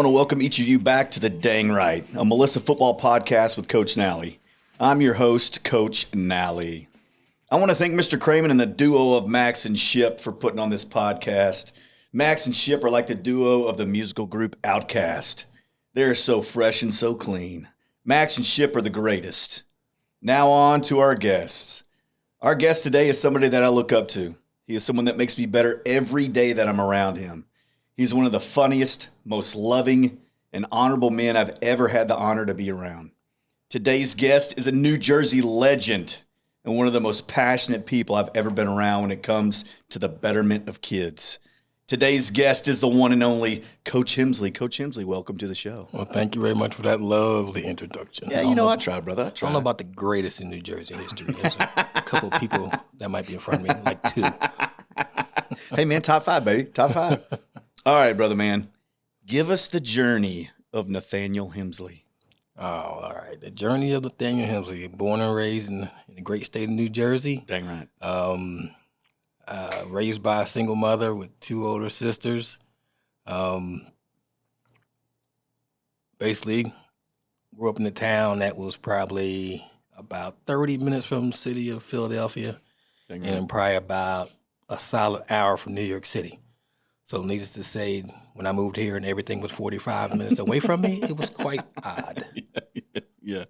want to welcome each of you back to the Dang Right, a Melissa football podcast with Coach Nally. I'm your host, Coach Nally. I want to thank Mr. Kramen and the duo of Max and Shipp for putting on this podcast. Max and Shipp are like the duo of the musical group Outkast. They're so fresh and so clean. Max and Shipp are the greatest. Now on to our guests. Our guest today is somebody that I look up to. He is someone that makes me better every day that I'm around him. He's one of the funniest, most loving, and honorable men I've ever had the honor to be around. Today's guest is a New Jersey legend and one of the most passionate people I've ever been around when it comes to the betterment of kids. Today's guest is the one and only Coach Hemsley. Coach Hemsley, welcome to the show. Well, thank you very much for that lovely introduction. Yeah, I tried, brother. I tried. I don't know about the greatest in New Jersey history. There's a couple of people that might be in front of me, like two. Hey, man, top five, baby. Top five. All right, brother, man. Give us the journey of Nathaniel Hemsley. Oh, all right. The journey of Nathaniel Hemsley, born and raised in the great state of New Jersey. Dang right. Raised by a single mother with two older sisters. Basically, grew up in a town that was probably about 30 minutes from the city of Philadelphia. Dang right. And probably about a solid hour from New York City. So needless to say, when I moved here and everything was 45 minutes away from me, it was quite odd. Yeah.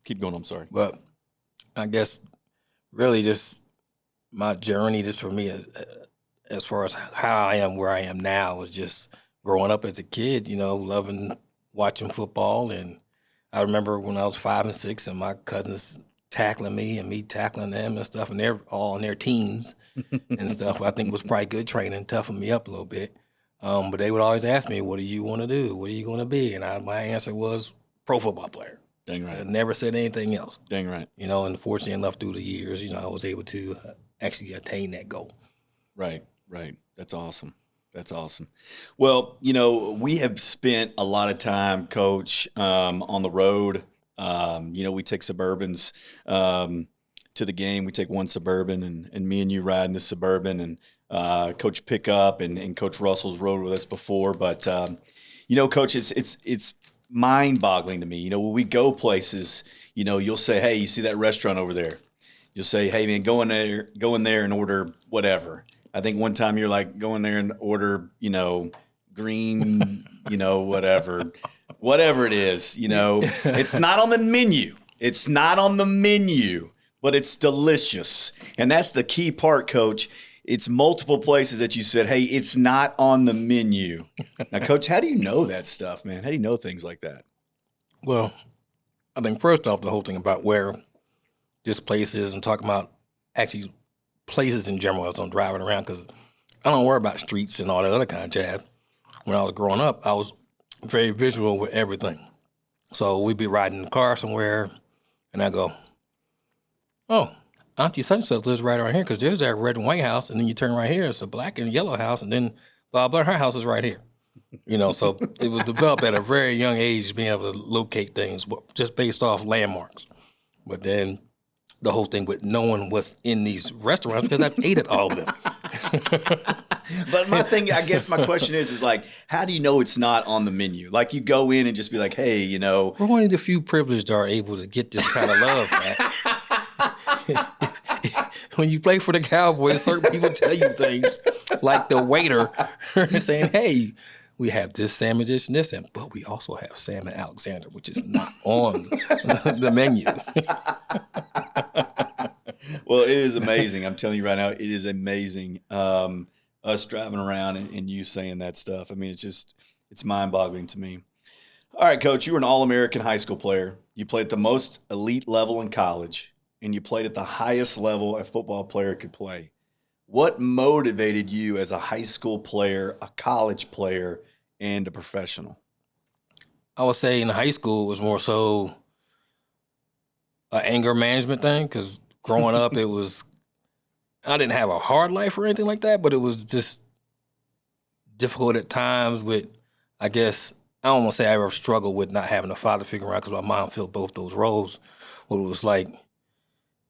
Keep going, I'm sorry. But I guess really just my journey just for me as far as how I am where I am now was just growing up as a kid, loving watching football. And I remember when I was 5 and 6 and my cousins tackling me and me tackling them and stuff, and they're all in their teens and stuff. I think it was probably good training, toughened me up a little bit. But they would always ask me, what do you want to do? What are you going to be? And my answer was pro football player. Dang right. I never said anything else. Dang right. And fortunately enough through the years, I was able to actually attain that goal. Right. That's awesome. Well, we have spent a lot of time, Coach, on the road. We take Suburbans to the game. We take one Suburban, and me and you ride in the Suburban, and Coach Pickup and Coach Russell's rode with us before. But Coach, it's mind-boggling to me. When we go places, you'll say, "Hey, you see that restaurant over there?" You'll say, "Hey, man, go in there and order whatever." I think one time you're like, "Go in there and order, green, whatever it is." It's not on the menu. It's not on the menu, but it's delicious, and that's the key part, Coach. It's multiple places that you said, "Hey, it's not on the menu." Now, Coach, how do you know that stuff, man? How do you know things like that? Well, I think first off, the whole thing about where this place is and talking about actually places in general as I'm driving around, because I don't worry about streets and all that other kind of jazz. When I was growing up, I was very visual with everything. So we'd be riding in the car somewhere, and I go, "Oh, Auntie such and such lives right around here, because there's that red and white house, and then you turn right here, it's a black and yellow house, and then blah, blah, her house is right here." So it was developed at a very young age, being able to locate things just based off landmarks. But then the whole thing with knowing what's in these restaurants, because I've ate at all of them. But my thing, I guess my question is like, how do you know it's not on the menu? Like, you go in and just be like, "Hey, We're one of the few privileged that are able to get this kind of love, man. When you play for the Cowboys, certain people tell you things like the waiter saying, "Hey, we have this salmon dish and this, but we also have salmon Alexander, which is not on the menu." Well, it is amazing. I'm telling you right now, it is amazing. Us driving around and you saying that stuff. I mean, it's mind-boggling to me. All right, Coach, you were an All-American high school player. You played at the most elite level in college, and you played at the highest level a football player could play. What motivated you as a high school player, a college player, and a professional? I would say in high school it was more so an anger management thing, because growing up I didn't have a hard life or anything like that, but it was just difficult at times with, I guess, I don't want to say I ever struggled with not having a father figure out, because my mom filled both those roles. But it was like,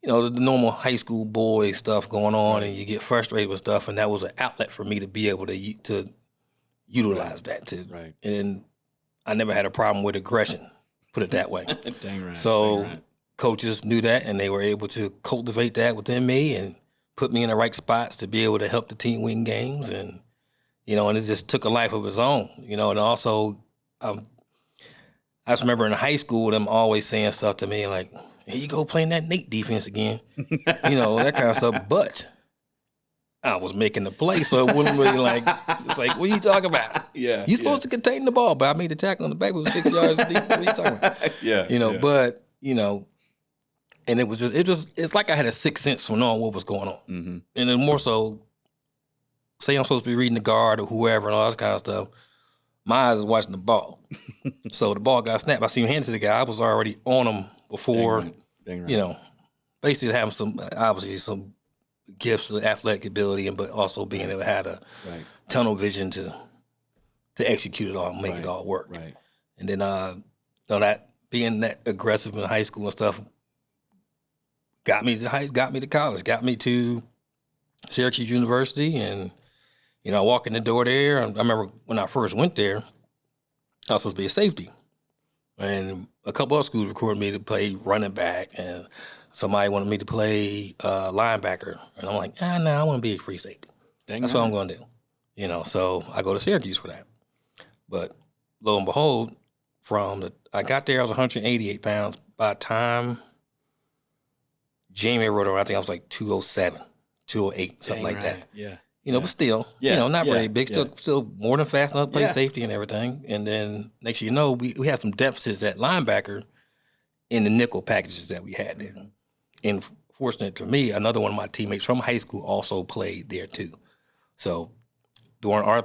the normal high school boy stuff going on, and you get frustrated with stuff, and that was an outlet for me to be able to utilize that too. Right. And I never had a problem with aggression, put it that way. Dang right. So Dang right. coaches knew that, and they were able to cultivate that within me and put me in the right spots to be able to help the team win games. And, and it just took a life of its own, and also I just remember in high school them always saying stuff to me like, here you go playing that Nate defense again, that kind of stuff. But I was making the play, so it wouldn't really it's like, what are you talking about? Yeah. You're supposed to contain the ball, but I made the tackle on the back with 6 yards deep. What are you talking about? Yeah. But, and it's like I had a sixth sense for knowing what was going on. Mm-hmm. And then more so, say I'm supposed to be reading the guard or whoever and all that kind of stuff, my eyes is watching the ball. So the ball got snapped. I seen him hand to the guy. I was already on him before, Dang right. basically having some gifts of athletic ability, but also being able to have a tunnel vision to execute it all, make it all work. Right. And then that being that aggressive in high school and stuff got me to college, got me to Syracuse University, and I walk in the door there. I remember when I first went there, I was supposed to be a safety, and a couple other schools recruited me to play running back, and somebody wanted me to play linebacker, and I'm like, no, I want to be a free safety. That's what I'm going to do. So I go to Syracuse for that. But lo and behold, I got there, I was 188 pounds. By the time Jamie wrote around, I think I was like 207, 208, something like that. Yeah. But still, not very big, still more than fast enough to play safety and everything. And then next thing you know, we had some deficits at linebacker in the nickel packages that we had there. And fortunate to me, another one of my teammates from high school also played there too. So during our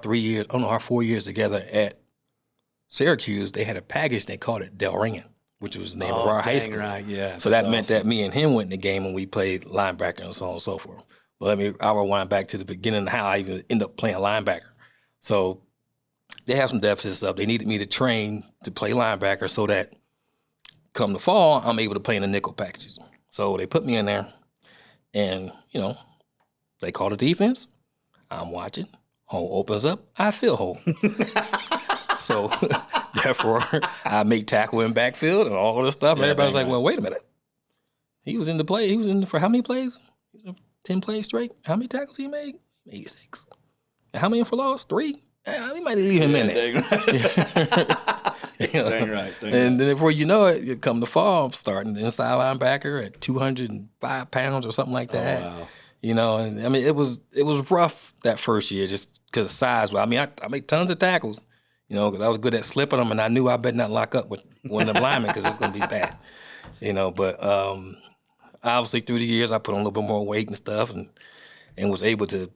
4 years together at Syracuse, they had a package, they called it Del Ringen, which was the name of our high school. Right, yeah. So that meant that me and him went in the game and we played linebacker and so on and so forth. But I will wind back to the beginning of how I even ended up playing linebacker. So they have some deficits up. They needed me to train to play linebacker so that come the fall, I'm able to play in the nickel packages. So they put me in there and, they call the defense. I'm watching. Hole opens up. I fill hole. So therefore, I make tackle in backfield and all this stuff. And everybody's like, well, wait a minute. He was in the play. He was in the, for how many plays? 10 plays straight. How many tackles he made? 86. And how many for loss? 3. We might leave him in there. Dang right. And then before you know it, you come the fall, I'm starting inside linebacker at 205 pounds or something like that. Oh, wow. And I mean, it was rough that first year just because of size. I mean, I made tons of tackles, because I was good at slipping them, and I knew I better not lock up with one of the linemen because it's going to be bad. But obviously through the years, I put on a little bit more weight and stuff and was able to,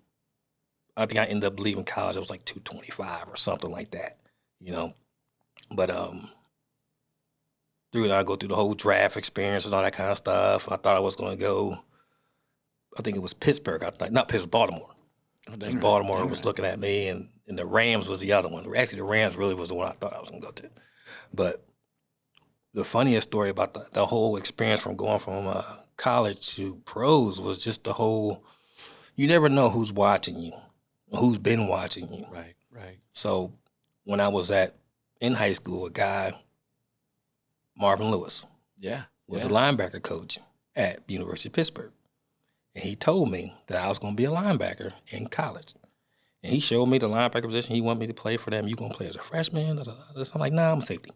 I think I ended up leaving college, I was like 225 or something like that, But through it, I go through the whole draft experience and all that kind of stuff. I thought I was going to go, I think it was Pittsburgh, not Pittsburgh, Baltimore. And Baltimore was looking at me, and the Rams was the other one. Actually, the Rams really was the one I thought I was going to go to. But the funniest story about the whole experience from going from college to pros was just the whole, you never know who's watching you, who's been watching you. Right. So when I was in high school, a guy, Marvin Lewis, was a linebacker coach at University of Pittsburgh. And he told me that I was going to be a linebacker in college. And he showed me the linebacker position he wanted me to play for them. You going to play as a freshman? I'm like, nah, I'm a safety.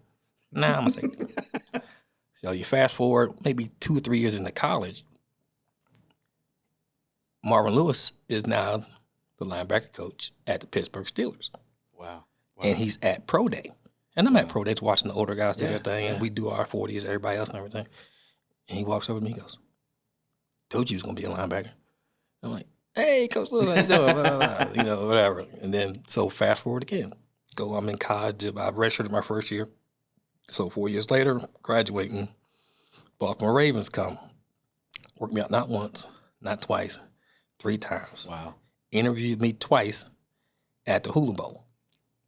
So you fast forward maybe 2 or 3 years into college, Marvin Lewis is now the linebacker coach at the Pittsburgh Steelers. Wow. And he's at Pro Day. And I'm at Pro Days watching the older guys do their thing, and we do our 40s, everybody else and everything. And he walks over to me, he goes, told you he was going to be a linebacker. I'm like, hey, Coach Lewis, how you doing? Blah, blah, blah. Whatever. And then, so fast forward again. I'm in college. I've redshirted my first year. So 4 years later, graduating, Baltimore Ravens come. Worked me out not once, not twice, 3 times. Wow. Interviewed me twice at the Hula Bowl.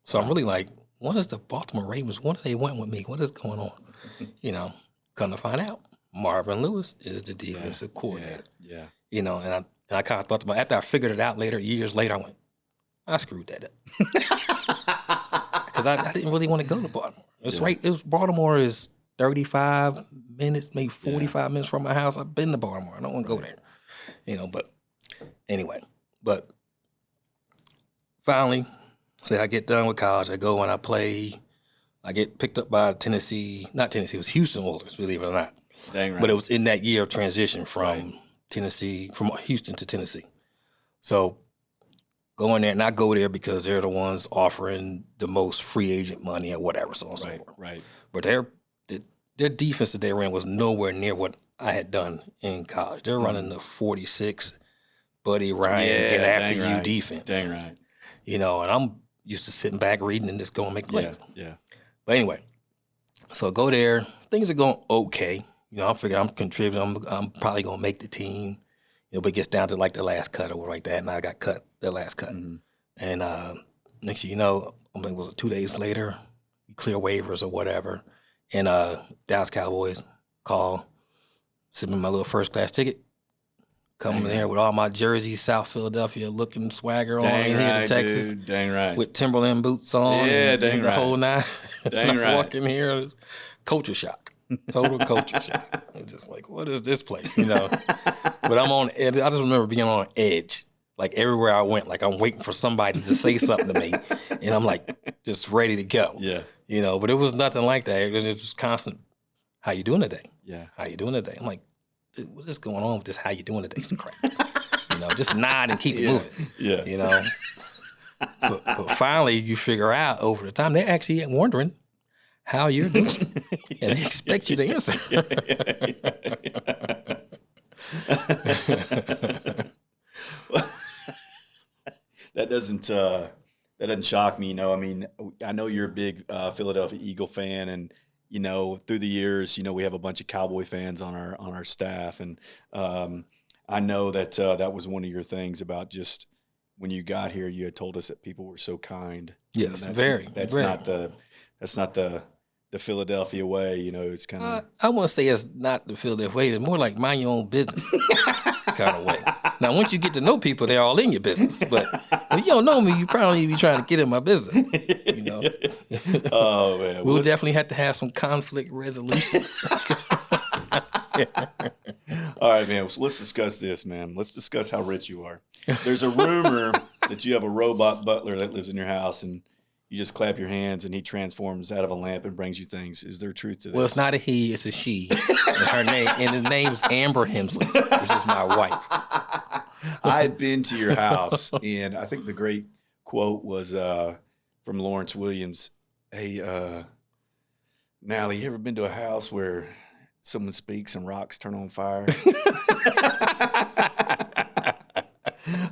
So I'm really like, what is the Baltimore Ravens? What do they want with me? What is going on? Come to find out, Marvin Lewis is the defensive coordinator. Yeah. And I kind of thought to myself, after I figured it out years later, I went, I screwed that up. because I didn't really want to go to Baltimore. It's right. Baltimore is 35 minutes, maybe 45 minutes from my house. I've been to Baltimore. I don't want to go there, But anyway, finally, say I get done with college. I go and I play. I get picked up by not Tennessee. It was Houston Oilers, believe it or not. Dang right. But it was in that year of transition from from Houston to Tennessee. So go in there, and I go there because they're the ones offering the most free agent money or whatever, so on and so forth. Right. But their defense that they ran was nowhere near what I had done in college. They're running the 46 Buddy Ryan get after you defense. Dang right. And I'm used to sitting back reading and just go and make plays. Yeah. But anyway, so go there. Things are going okay. I figure I'm contributing. I'm probably gonna make the team. But it gets down to like the last cut or like that, and I got cut the last cut. Mm-hmm. And next thing you know, was it 2 days later? You clear waivers or whatever, and Dallas Cowboys call, send me my little first class ticket. Coming there with all my jerseys, South Philadelphia looking swagger on in here to Texas. Dude. Dang right. With Timberland boots on. Yeah, dang the right. whole nine. Dang right. I walk in here, it's culture shock. Total culture shock. It's just like, what is this place? But I'm on edge. I just remember being on edge. Like everywhere I went, like I'm waiting for somebody to say something to me. And I'm like just ready to go. Yeah. But it was nothing like that. It was just constant, how you doing today? Yeah. How you doing today? I'm like, what's this going on with this how you doing today? Some crap. Just nod and keep it moving. Yeah. But finally you figure out over the time, they're actually wondering how you're doing. And they expect you to answer. That doesn't shock me. I mean, I know you're a big Philadelphia Eagle fan, and through the years, we have a bunch of Cowboy fans on our staff, and I know that that was one of your things about just when you got here. You had told us that people were so kind. Yes, that's very. not the Philadelphia way. It's kind of. I want to say it's not the Philadelphia way. It's more like mind your own business kind of way. Now, once you get to know people, they're all in your business. But if you don't know me, you probably be trying to get in my business. Oh man, we'll definitely have to have some conflict resolutions. All right, man. So let's discuss this, man. Let's discuss how rich you are. There's a rumor that you have a robot butler that lives in your house, and you just clap your hands and he transforms out of a lamp and brings you things. Is there truth to this? Well, it's not a he, it's a she. And the name's Amber Hemsley, which is my wife. I've been to your house, and I think the great quote was from Lawrence Williams. Hey, Nally, you ever been to a house where someone speaks and rocks turn on fire?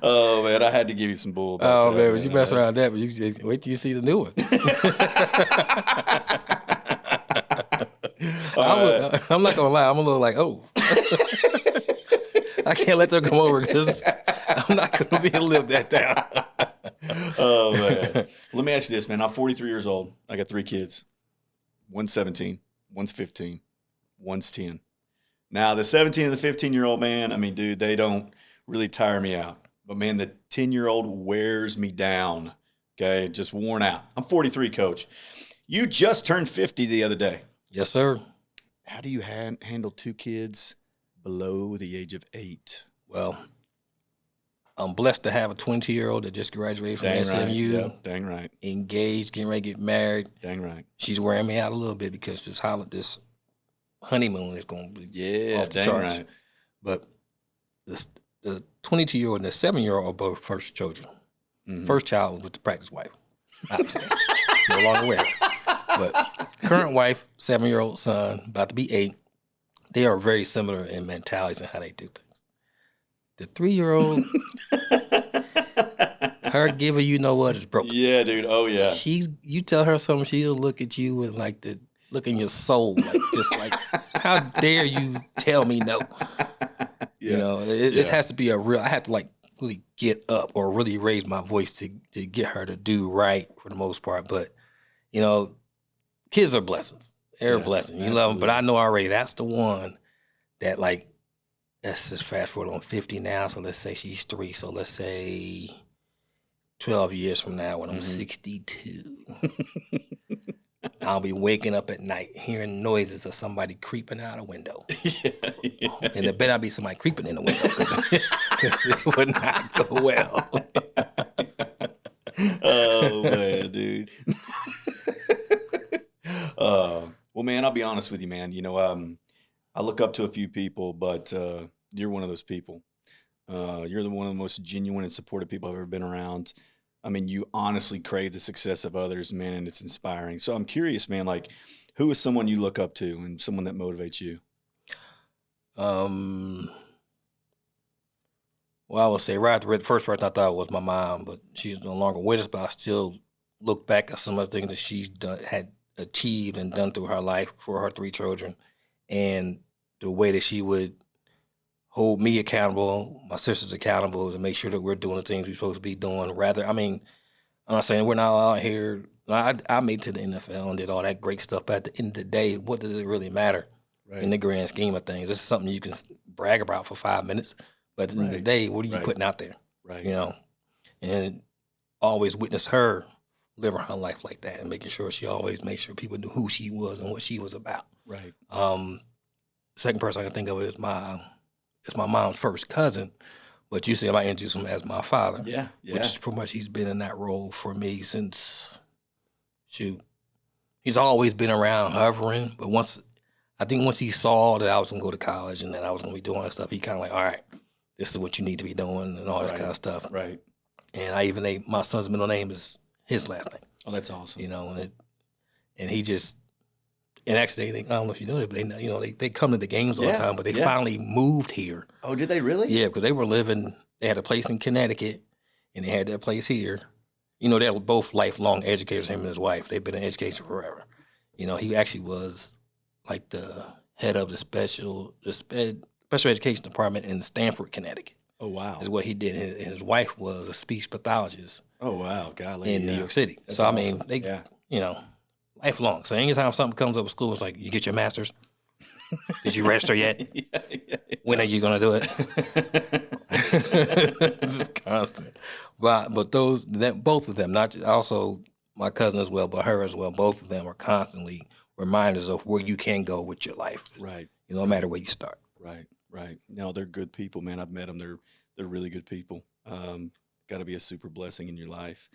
Oh man, I had to give you some bull about that. Man, but you mess around that, but you just wait till you see the new one. I'm not gonna lie, I'm a little like, oh. I can't let them come over because I'm not gonna be able to live that down. Oh man. Let me ask you this, man. I'm 43 years old. I got 3 kids. One's 17, one's 15, one's 10. Now the 17 and the 15-year-old, man, I mean, dude, they don't really tire me out. But man, the 10-year-old wears me down. Okay, just worn out. I'm 43, Coach. You just turned 50 the other day. Yes, sir. How do you handle 2 kids below the age of 8? Well, I'm blessed to have a 22-year-old that just graduated from SMU. Right. Yep. Dang right. Engaged, getting ready to get married. Dang right. She's wearing me out a little bit because this honeymoon is going to be off the charts. Right. But the 22-year-old and the 7-year-old are both first children. Mm-hmm. First child was with the practice wife. Obviously. No longer wear it. But current wife, 7-year-old son, about to be 8. They are very similar in mentalities and how they do things. The 3-year-old, her giver, you know what, is broken. Yeah, dude. Oh, yeah. You tell her something, she'll look at you with like the look in your soul, like just like, how dare you tell me no? Yeah. It has to be I have to like really get up or really raise my voice to get her to do right for the most part. But, kids are blessings. They're a blessing. You love them. But I know already that's the one that like, let's just fast forward on 50 now. So let's say she's 3. So let's say 12 years from now when I'm 62. I'll be waking up at night hearing noises of somebody creeping out a window. And there better not be somebody creeping in the window because it would not go well. Oh, man, dude. Well, man, I'll be honest with you, man. I look up to a few people, but you're one of those people. You're one of the most genuine and supportive people I've ever been around. I mean, you honestly crave the success of others, man, and it's inspiring. So I'm curious, man, like, who is someone you look up to and someone that motivates you? Well, I would say right at the first person I thought was my mom, but she's no longer with us, but I still look back at some of the things that she's had achieved and done through her life for her 3 children, and the way that she would hold me accountable, my sisters accountable, to make sure that we're doing the things we're supposed to be doing. I'm not saying we're not out here. I made it to the NFL and did all that great stuff, but at the end of the day, what does it really matter in the grand scheme of things? This is something you can brag about for 5 minutes, but at the end of the day, what are you putting out there? Right. And always witness her living her life like that and making sure she always made sure people knew who she was and what she was about. Right. Second person I can think of is my mom's first cousin, but you see, I might introduce him as my father. Yeah. Which is pretty much, he's been in that role for me since, he's always been around hovering, but once he saw that I was gonna go to college and that I was gonna be doing that stuff, he kind of like, all right, this is what you need to be doing and all this kind of stuff. Right. And I even named my son's middle name is his last name. Oh, that's awesome. And he just, and actually, I don't know if you know that, but they come to the games all the time, but they finally moved here. Oh, did they really? Yeah, because they had a place in Connecticut, and they had their place here. They were both lifelong educators, him and his wife. They've been in education forever. He actually was like the head of the special education department in Stamford, Connecticut. Oh, wow. Is what he did. His wife was a speech pathologist. Oh, wow. Golly. In New York City. That's so, awesome. I mean, lifelong. So anytime something comes up with school, it's like, you get your master's. Did you register yet? When are you going to do it? It's constant. But both of them, not also my cousin as well, but her as well, both of them are constantly reminders of where you can go with your life. Right. No matter where you start. Right. No, they're good people, man. I've met them. They're really good people. Got to be a super blessing in your life.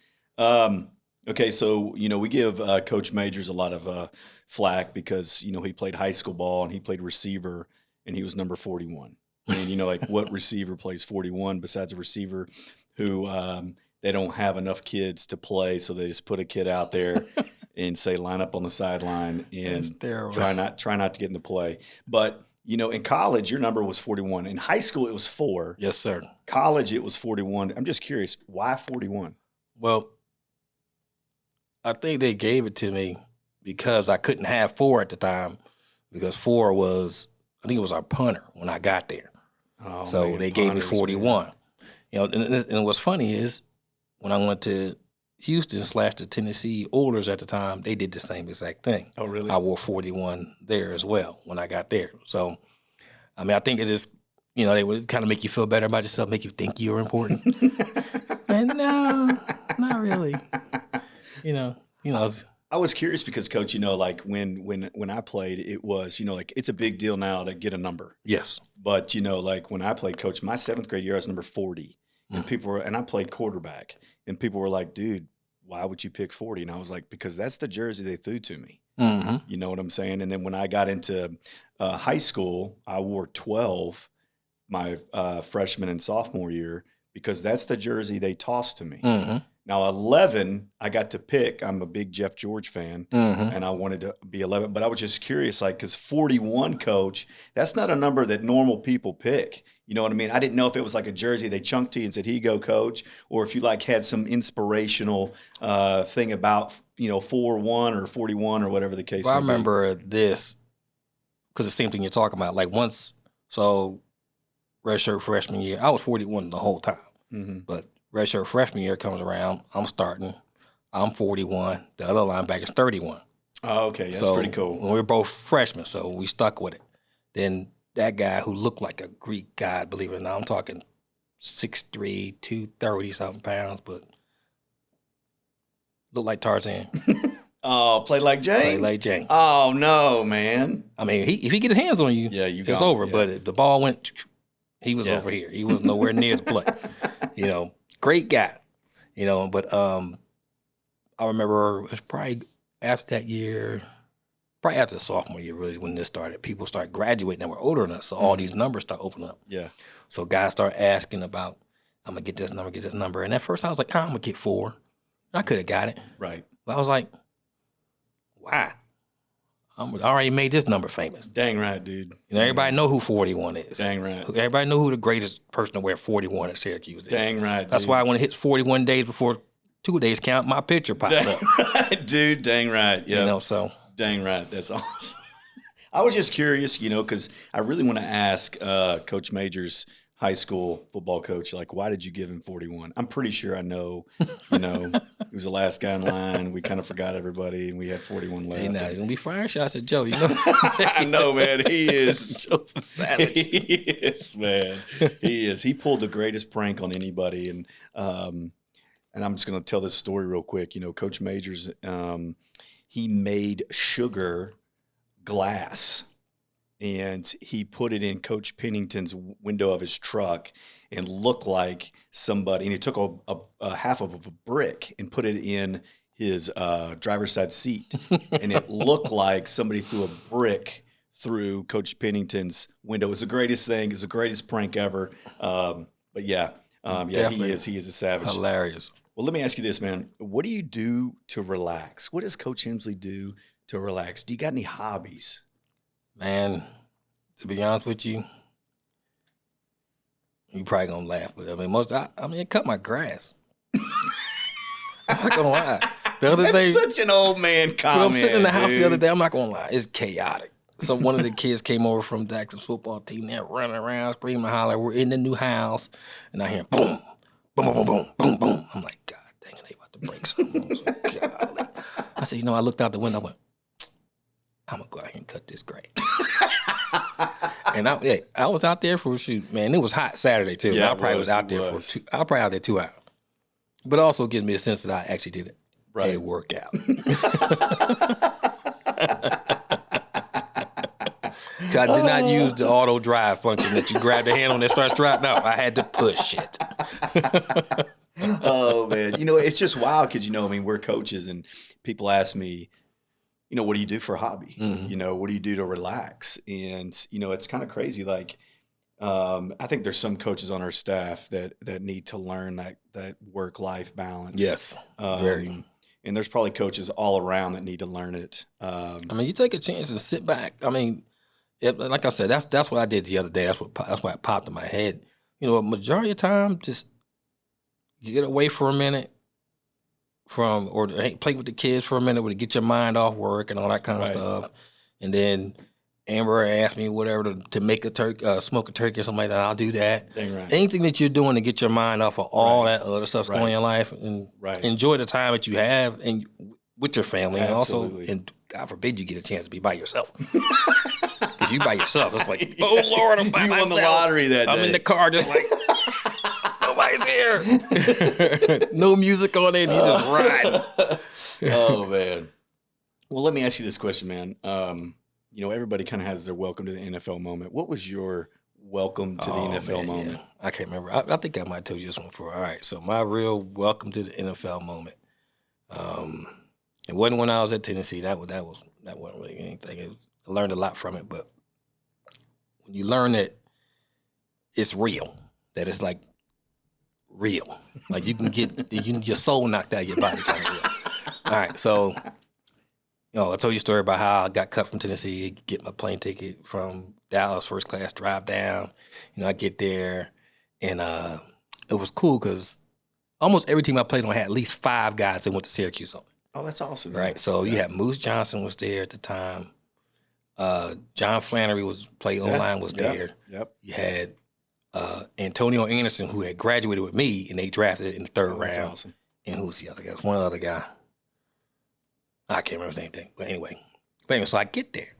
Okay, so we give Coach Majors a lot of flack because he played high school ball and he played receiver and he was number 41. And like what receiver plays 41 besides a receiver who they don't have enough kids to play, so they just put a kid out there and say line up on the sideline and try not to get into play. But in college, your number was 41. In high school, it was 4. Yes, sir. College, it was 41. I'm just curious, why 41? Well, I think they gave it to me because I couldn't have 4 at the time, because 4 was, I think it was our punter when I got there. Oh, so man, they gave me punters, 41. And what's funny is when I went to Houston / the Tennessee Oilers at the time, they did the same exact thing. Oh, really? I wore 41 there as well when I got there. So, I mean, I think it just, they would kind of make you feel better about yourself, make you think you're important. And no, not really. I was curious because, Coach, like when I played, it was, like it's a big deal now to get a number. Yes. But, like when I played, Coach, my 7th grade year, I was number 40. And I played quarterback. And people were like, dude, why would you pick 40? And I was like, because that's the jersey they threw to me. Mm-hmm. You know what I'm saying? And then when I got into high school, I wore 12 my freshman and sophomore year because that's the jersey they tossed to me. Mm-hmm. Now, 11, I got to pick. I'm a big Jeff George fan, and I wanted to be 11. But I was just curious, like, because 41, Coach, that's not a number that normal people pick. You know what I mean? I didn't know if it was like a jersey they chunked to you and said, here you go, Coach, or if you, like, had some inspirational thing about, 41 or 41 or whatever the case may be. I remember this, because the same thing you're talking about. Like, redshirt freshman year, I was 41 the whole time. Mm-hmm. But redshirt freshman year comes around, I'm starting, I'm 41, the other linebacker's 31. Oh, okay, that's pretty cool. We're both freshmen, so we stuck with it. Then that guy who looked like a Greek god, believe it or not, I'm talking 6'3", 230-something pounds, but looked like Tarzan. Oh, play like Jane? Play like Jane. Oh, no, man. I mean, if he get his hands on you, it's over. Yeah. But if the ball went, he was over here. He was nowhere near the play. You know, great guy. You know, but I remember it was probably after that year, probably after the sophomore year, really, when this started, people started graduating that were older than us. So all these numbers start opening up. Yeah. So guys start asking about, I'm going to get this number. And at first I was like, I'm going to get 4. I could have got it. Right. But I was like, why? I already made this number famous. Dang right, dude. You know, everybody know who 41 is. Dang right. Everybody know who the greatest person to wear 41 at Syracuse is. Dang right, dude. That's why when it hits 41 days before 2 days count, my picture pops up. Right, dude. Dang right. Yeah. You know, so. Dang right. That's awesome. I was just curious, you know, because I really want to ask Coach Majors' high school football coach, like, why did you give him 41? I'm pretty sure I know, you know, he was the last guy in line. We kind of forgot everybody, and we had 41 left. Hey, now, you're going to be firing shots at Joe, you know? I know, man. He is. Joe's a savage. He is, man. He is. He pulled the greatest prank on anybody, and I'm just going to tell this story real quick. You know, Coach Majors, he made sugar glass, and he put it in Coach Pennington's window of his truck and looked like somebody, and he took a half of a brick and put it in his driver's side seat, and it looked like somebody threw a brick through Coach Pennington's window. It was the greatest thing. It was the greatest prank ever. But yeah, he is a savage. Hilarious. Well, let me ask you this, man. What do you do to relax? What does Coach Hemsley do to relax? Do you got any hobbies? Man, to be honest with you, you probably gonna laugh, but I mean, I cut my grass. I'm not gonna lie. The other day, such an old man comment. I'm sitting in the house the other day. I'm not gonna lie, it's chaotic. So one of the kids came over from Dax's football team. They're running around, screaming, hollering. We're in the new house, and I hear boom, boom, boom, boom, boom, boom. I'm like, God dang it, they about to break something. I said, you know, I looked out the window. I went, I'm gonna go out here and cut this grass. And I was out there for a shoot, man. It was hot Saturday too. Yeah, I probably was out there for I was probably out there 2 hours. But it also gives me a sense that I actually did a workout. I did not use the auto drive function that you grab the handle and it starts driving. No, I had to push it. Oh man, you know, it's just wild because, you know, I mean, we're coaches and people ask me, you know, what do you do for a hobby? Mm-hmm. You know, what do you do to relax? And, you know, it's kind of crazy. Like, I think there's some coaches on our staff that need to learn that work-life balance. Yes, very. And there's probably coaches all around that need to learn it. I mean, you take a chance and sit back. I mean, like I said, that's what I did the other day. That's why it popped in my head. You know, a majority of the time, just you get away for a minute or play with the kids for a minute to get your mind off work and all that kind of stuff. And then Amber asked me whatever to make a turkey, smoke a turkey or something like that. I'll do that. Dang right. Anything that you're doing to get your mind off of all that other stuff's going on in your life and enjoy the time that you have and with your family. Absolutely. And God forbid you get a chance to be by yourself. Because you by yourself, it's like, oh Lord, I'm by myself. You won the lottery that day. I'm in the car just like, nobody's here. No music on it. He's just riding. Oh man. Well, let me ask you this question, man. You know, everybody kind of has their welcome to the NFL moment. What was your welcome to the NFL moment? Yeah. I can't remember. I think I might have told you this one before. All right. So my real welcome to the NFL moment. It wasn't when I was at Tennessee. That wasn't really anything. I learned a lot from it, but when you learn that it's real, that it's like real, like you can get your soul knocked out of your body kind of real. All right, so you know, I told you a story about how I got cut from Tennessee, get my plane ticket from Dallas, first class, drive down. You know, I get there, and it was cool because almost every team I played on had at least 5 guys that went to Syracuse on. Oh, that's awesome. Right. So you had Moose Johnson was there at the time. John Flannery was there. Yep. You had Antonio Anderson, who had graduated with me, and they drafted in the 3rd round. Awesome. And who was the other guy? One other guy. I can't remember his name. But anyway, so I get there.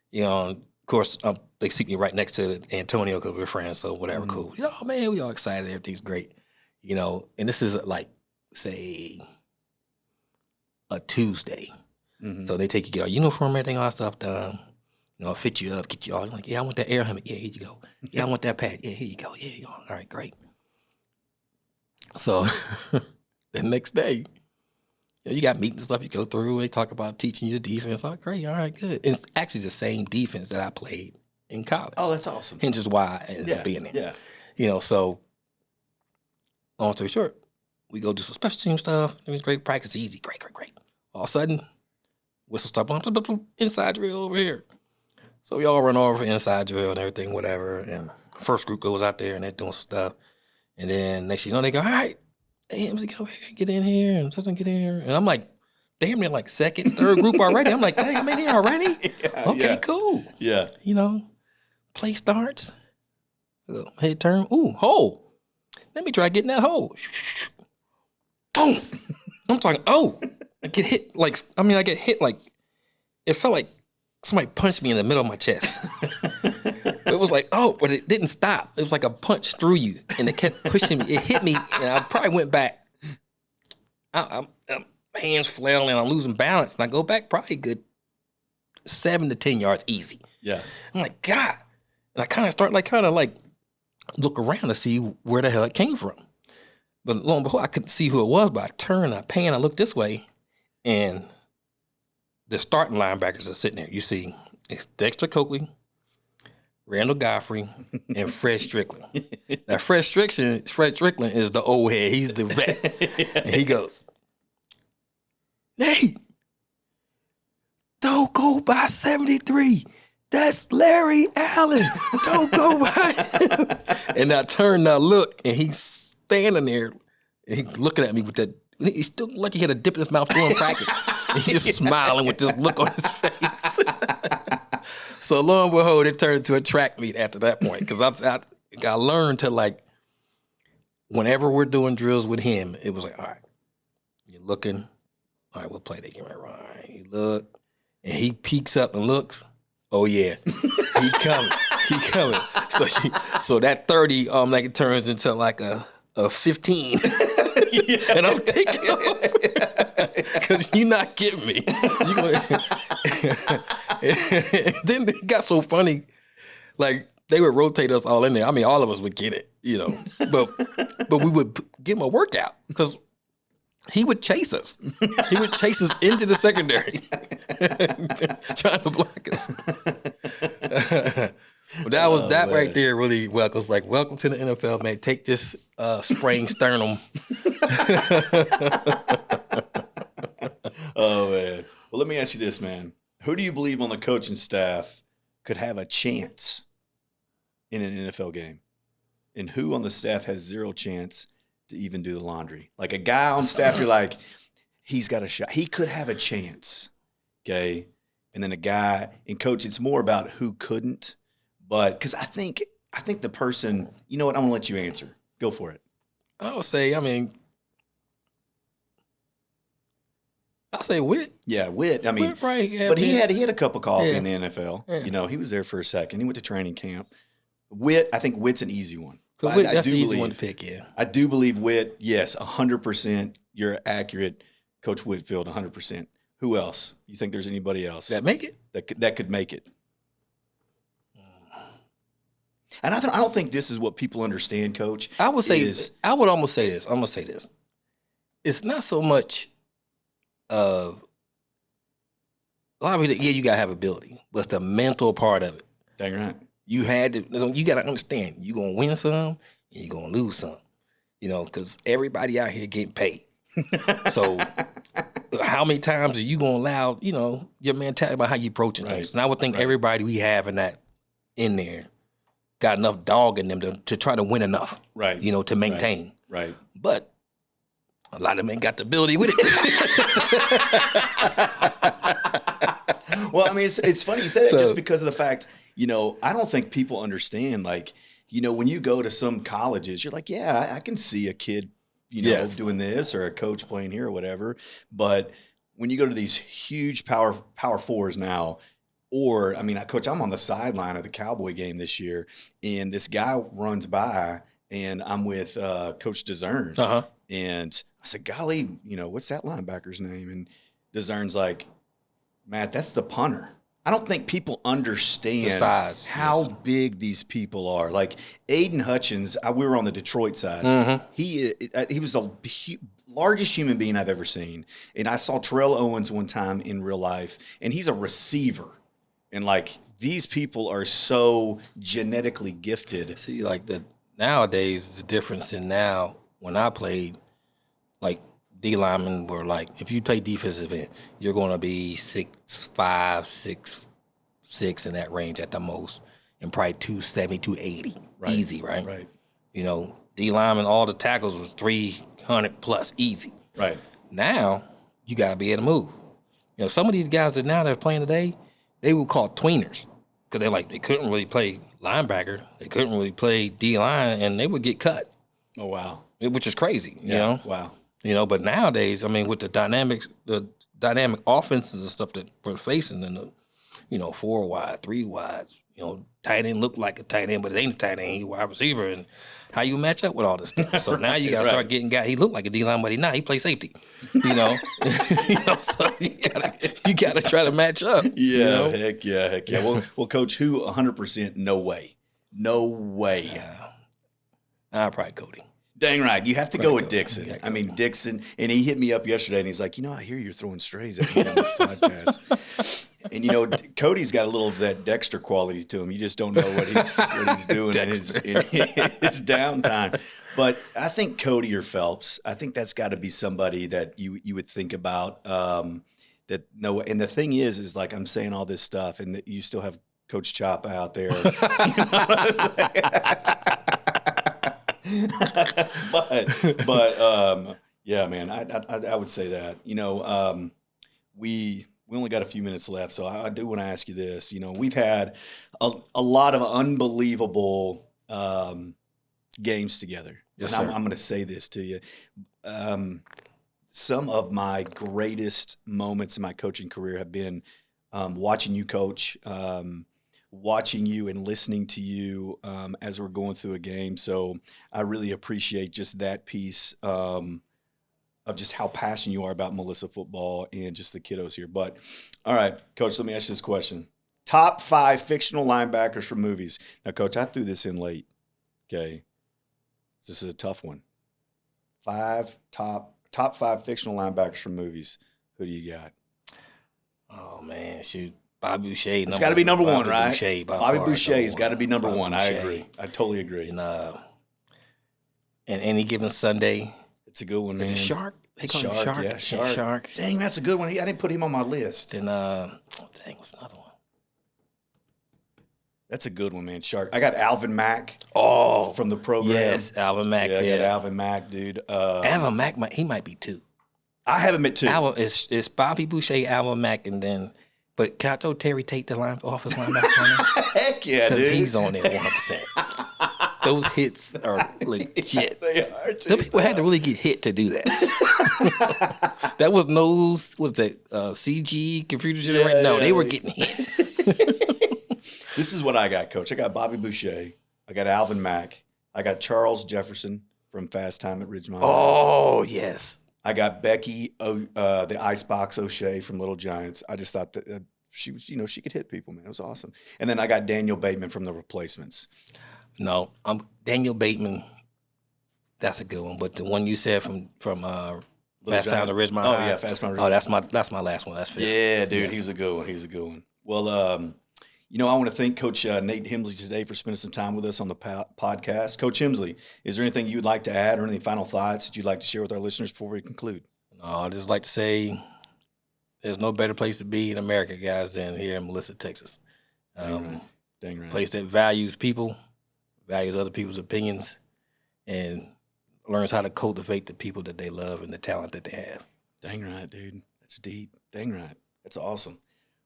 You know, of course, they seat me right next to Antonio because we're friends, so whatever, cool. You know, oh, man, we all excited. Everything's great. You know, and this is like, say, a Tuesday. Mm-hmm. So they take you, get our uniform, everything, all that stuff done. You know, fit you up, get you all. You're like, yeah, I want that air helmet. Yeah, here you go. Yeah, I want that pad. Yeah, here you go. Yeah, all right, great. So the next day, you got meetings and stuff you go through. They talk about teaching you the defense. Oh, great. All right, good. It's actually the same defense that I played in college. Oh, that's awesome. Hence is why I ended up being there. Yeah. You know, so long story short, we go do some special team stuff. It was great practice, easy, great. All of a sudden, whistle start blowing, inside drill over here. So we all run over for inside drill and everything, whatever. And first group goes out there and they're doing some stuff. And then next thing you know, they go, all right, hey, Hemsley, go ahead, get in here and something, get in here. And I'm like, damn near like second, third group already. I'm like, dang, I'm in here already? Okay, cool. Yeah. You know, play starts. Head turn. Ooh, hole. Let me try getting that hole. Boom. I'm talking, I get hit like, it felt like somebody punched me in the middle of my chest. It was like, but it didn't stop. It was like a punch through you, and it kept pushing me. It hit me, and I probably went back. I'm hands flailing, and I'm losing balance, and I go back probably a good 7 to 10 yards easy. Yeah. I'm like, God. And I kind of look around to see where the hell it came from. But lo and behold, I couldn't see who it was, but I turned, I pan, I looked this way, and the starting linebackers are sitting there. You see, it's Dexter Coakley, Randall Godfrey, and Fred Strickland. Now, Fred Strickland is the old head. He's the vet. And he goes, Nate, don't go by 73. That's Larry Allen. Don't go by him. And I turned and I look, and he's standing there, and he's looking at me with that. He still looked like he had a dip in his mouth doing practice. And he's just smiling with this look on his face. So lo and behold, it turned into a track meet after that point. Because I learned to, whenever we're doing drills with him, it was like, all right, you're looking. All right, we'll play that game. All right, you look. And he peeks up and looks. Oh, yeah. He coming. So that 30, it turns into like a 15. And I'm taking over. Because you're not getting me. Then it got so funny. They would rotate us all in there. I mean, all of us would get it, But we would give him a workout because he would chase us. He would chase us into the secondary, trying to block us. But that right there really welcomes. Welcome to the NFL, man. Take this sprained sternum. Oh man. Well, let me ask you this, man. Who do you believe on the coaching staff could have a chance in an NFL game, and who on the staff has zero chance to even do the laundry? Like a guy on staff, you're like, he's got a shot. He could have a chance. Okay. And then a guy, and coach, it's more about who couldn't. But because I think the person, you know what, I'm gonna let you answer. Go for it. I would say, I'll say Witt. Yeah, Witt. Witt, right, yeah, but he had a cup of coffee in the NFL. Yeah. He was there for a second. He went to training camp. Witt, I think Witt's an easy one. Witt, that's an easy one to pick, yeah. I do believe Witt, yes, 100%. You're accurate. Coach Whitfield, 100%. Who else? You think there's anybody else that make it? That could make it? And I don't think this is what people understand, Coach. I would almost say this. I'm gonna say this. It's not so much of a lot of people. Yeah, you gotta have ability, but it's the mental part of it. Dang right. You gotta understand. You're gonna win some, and you're gonna lose some. Because everybody out here getting paid. So how many times are you gonna allow your mentality about how you approaching things? And I would think everybody we have in there got enough dog in them to try to win enough, right? To maintain, right? But a lot of them ain't got the ability with it. Well, it's funny you say that just because of the fact, I don't think people understand. When you go to some colleges, you're like, yeah, I can see a kid, doing this or a coach playing here or whatever. But when you go to these huge power fours now. Or, Coach, I'm on the sideline of the Cowboy game this year, and this guy runs by, and I'm with Coach DeZern. Uh-huh. And I said, golly, what's that linebacker's name? And discerns like, Matt, that's the punter. I don't think people understand The size, how yes. big these people are. Like Aiden Hutchins, we were on the Detroit side. Mm-hmm. He was the largest human being I've ever seen. And I saw Terrell Owens one time in real life, and he's a receiver. And like these people are so genetically gifted. See, like nowadays, the difference in now when I played, like D linemen were like, if you play defensive end, you're going to be 6'5", 6'6" in that range at the most, and probably 270, 280, Right. Easy, right? Right. You know, D linemen, all the tackles was 300 plus, easy. Right. Now you got to be able to move. You know, some of these guys that are playing today, they were called tweeners because they couldn't really play linebacker, they couldn't really play D line, and they would get cut. Oh wow. Which is crazy, you Yeah. know. Wow. You know, but nowadays, I mean, with the dynamic offenses and stuff that we're facing, and the 4 wide, 3 wides, tight end look like a tight end, but it ain't a tight end, he's a wide receiver, and how you match up with all this stuff. So now you got to start getting guys. He looked like a D line, but he plays safety. You know, so you gotta try to match up. Yeah, heck yeah. Well, Coach, who 100% no way. Probably Cody. Dang right. You have to go with Dixon. Yeah, I mean, Dixon, and he hit me up yesterday, and he's like, I hear you're throwing strays at me on this podcast. And, Cody's got a little of that Dexter quality to him. You just don't know what he's doing in his downtime. But I think Cody or Phelps, I think that's got to be somebody that you would think about. And the thing is like I'm saying all this stuff, and that you still have Coach Chop out there. but yeah, man, I would say that. We only got a few minutes left, so I do want to ask you this. We've had a lot of unbelievable games together. Yes, and sir. I'm going to say this to you. Some of my greatest moments in my coaching career have been watching you coach, watching you and listening to you as we're going through a game. So I really appreciate just that piece of just how passionate you are about Melissa football and just the kiddos here. But all right, Coach, let me ask you this question. Top 5 fictional linebackers from movies. Now, Coach, I threw this in late. Okay. This is a tough one. Top 5 fictional linebackers from movies. Who do you got? Oh man, shoot. Bobby Boucher. It's got to be number one, right? Boucher, Bobby Boucher's got to be number Bobby one. Boucher. I agree. I totally agree. And any given Sunday, It's a good one, man. is it Shark? They call him Shark, Shark. yeah, Shark. Dang, that's a good one. I didn't put him on my list. Then what's another one? That's a good one, man. Shark. I got Alvin Mack. Oh, from the program. yes, Alvin Mack. Yeah, I Yeah, got Alvin Mack, dude. Alvin Mack. He might be 2. I have him at 2. Alvin it's Bobby Boucher, Alvin Mack, and then. But can I throw Terry Tate the offensive linebacker on there? Heck yeah, dude. Because he's on there 100%. Those hits are legit. They are, too. The people had to really get hit to do that. That was CG computer generated? No, they were getting hit. This is what I got, Coach. I got Bobby Boucher. I got Alvin Mack. I got Charles Jefferson from Fast Time at Ridgemont. Oh, yes. I got Becky, the Icebox O'Shea from Little Giants. I just thought that she was, she could hit people, man. It was awesome. And then I got Daniel Bateman from The Replacements. No, Daniel Bateman. That's a good one. But the one you said from Fast Time at Ridgemont. Oh yeah, Fast Time at Ridgemont. Oh, that's my last one. That's 5th. Yeah, dude, Yes. he's a good one. Well, I want to thank Coach Nate Hemsley today for spending some time with us on the podcast. Coach Hemsley, is there anything you would like to add or any final thoughts that you'd like to share with our listeners before we conclude? No, I'd just like to say there's no better place to be in America, guys, than here in Melissa, Texas. Dang right. Place that values people, values other people's opinions, and learns how to cultivate the people that they love and the talent that they have. Dang right, dude. That's deep. Dang right. That's awesome.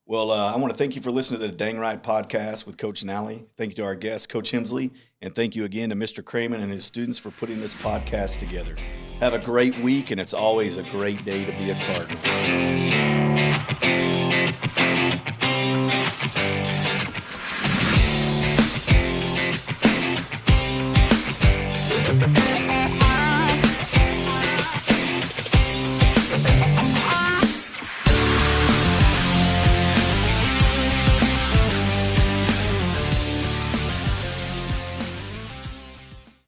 Well, I want to thank you for listening to the Dang Right podcast with Coach Nally. Thank you to our guest, Coach Hemsley, and thank you again to Mr. Kramen and his students for putting this podcast together. Have a great week, and it's always a great day to be a Cardinal.